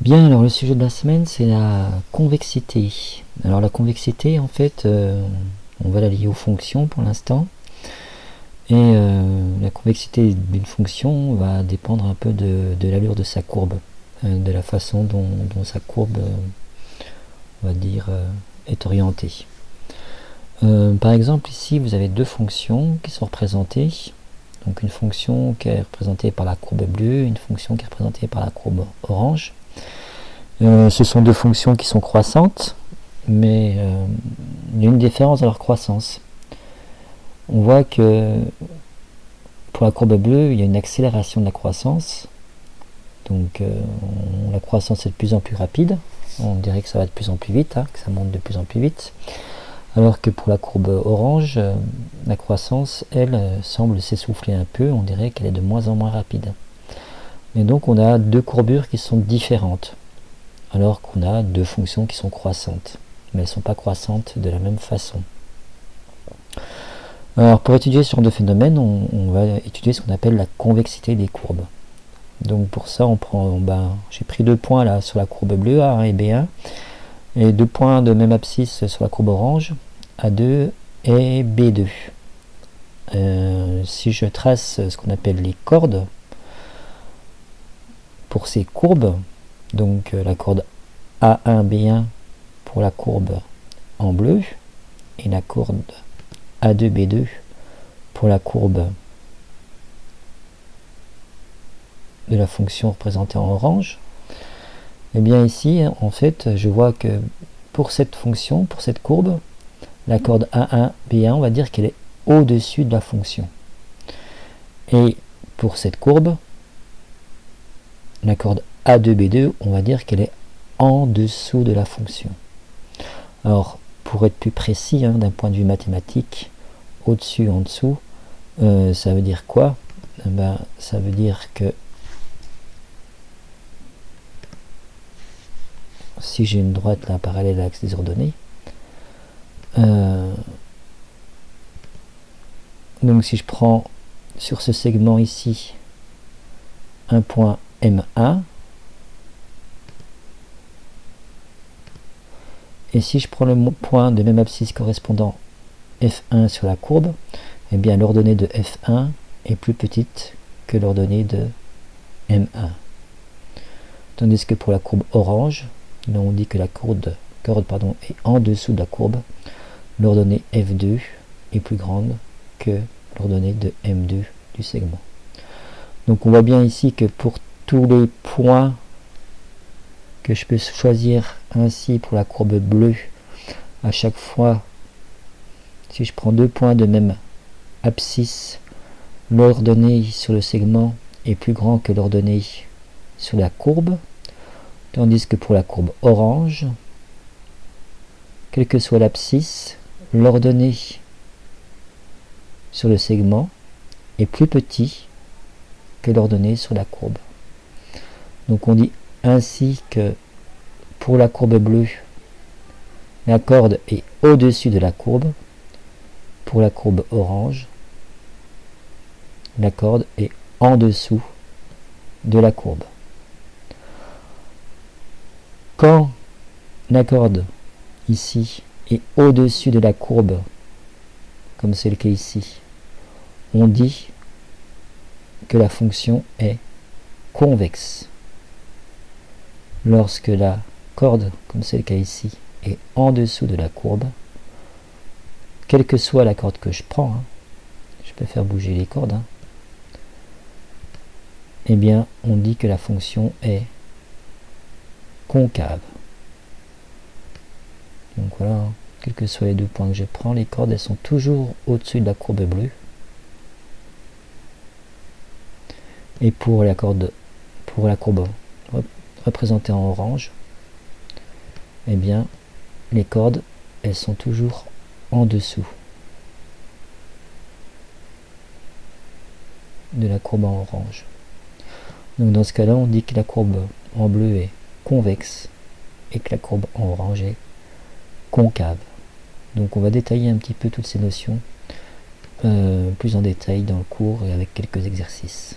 Bien, alors le sujet de la semaine, c'est la convexité. Alors la convexité, en fait, on va la lier aux fonctions pour l'instant. Et la convexité d'une fonction va dépendre un peu de l'allure de sa courbe, de la façon dont sa courbe, on va dire, est orientée. Par exemple, ici, vous avez deux fonctions qui sont représentées. Donc une fonction qui est représentée par la courbe bleue, une fonction qui est représentée par la courbe orange. Ce sont deux fonctions qui sont croissantes, mais il y a une différence dans leur croissance. On voit que pour la courbe bleue, il y a une accélération de la croissance. Donc la croissance est de plus en plus rapide. On dirait que ça va de plus en plus vite, que ça monte de plus en plus vite. Alors que pour la courbe orange, la croissance, elle, semble s'essouffler un peu. On dirait qu'elle est de moins en moins rapide. Et donc on a deux courbures qui sont différentes, alors qu'on a deux fonctions qui sont croissantes. Mais elles ne sont pas croissantes de la même façon. Alors pour étudier ce genre de phénomène, on va étudier ce qu'on appelle la convexité des courbes. Donc pour ça, j'ai pris 2 points là sur la courbe bleue, A1 et B1, et 2 points de même abscisse sur la courbe orange, A2 et B2. Si je trace ce qu'on appelle les cordes pour ces courbes, donc la corde A1, B1 pour la courbe en bleu, et la corde A2, B2 pour la courbe de la fonction représentée en orange, et bien ici, en fait, je vois que pour cette fonction, pour cette courbe, la corde A1, B1, on va dire qu'elle est au-dessus de la fonction. Et pour cette courbe, la corde A2, B2, on va dire qu'elle est en dessous de la fonction. Alors, pour être plus précis, d'un point de vue mathématique, au-dessus, en dessous, ça veut dire quoi? Ça veut dire que si j'ai une droite là parallèle à l'axe des ordonnées, donc si je prends sur ce segment ici un point M1, et si je prends le point de même abscisse correspondant F1 sur la courbe, eh bien l'ordonnée de F1 est plus petite que l'ordonnée de M1. Tandis que pour la courbe orange, là on dit que la corde est en dessous de la courbe, l'ordonnée F2 est plus grande que l'ordonnée de M2 du segment. Donc on voit bien ici que pour tous les points que je peux choisir ainsi pour la courbe bleue, à chaque fois, si je prends 2 points de même abscisse, l'ordonnée sur le segment est plus grand que l'ordonnée sur la courbe, tandis que pour la courbe orange, quelle que soit l'abscisse, l'ordonnée sur le segment est plus petit que l'ordonnée sur la courbe. Donc on dit ainsi que pour la courbe bleue, la corde est au-dessus de la courbe. Pour la courbe orange, la corde est en dessous de la courbe. Quand la corde ici est au-dessus de la courbe, comme c'est le cas ici, on dit que la fonction est convexe. Lorsque la corde, comme c'est le cas ici, est en dessous de la courbe, quelle que soit la corde que je prends, je peux faire bouger les cordes, eh bien on dit que la fonction est concave. Donc voilà, quels que soient les 2 points que je prends, les cordes elles sont toujours au-dessus de la courbe bleue. Et pour la courbe représentée en orange, eh bien les cordes elles sont toujours en dessous de la courbe en orange. Donc dans ce cas-là, on dit que la courbe en bleu est convexe et que la courbe en orange est concave. Donc on va détailler un petit peu toutes ces notions plus en détail dans le cours et avec quelques exercices.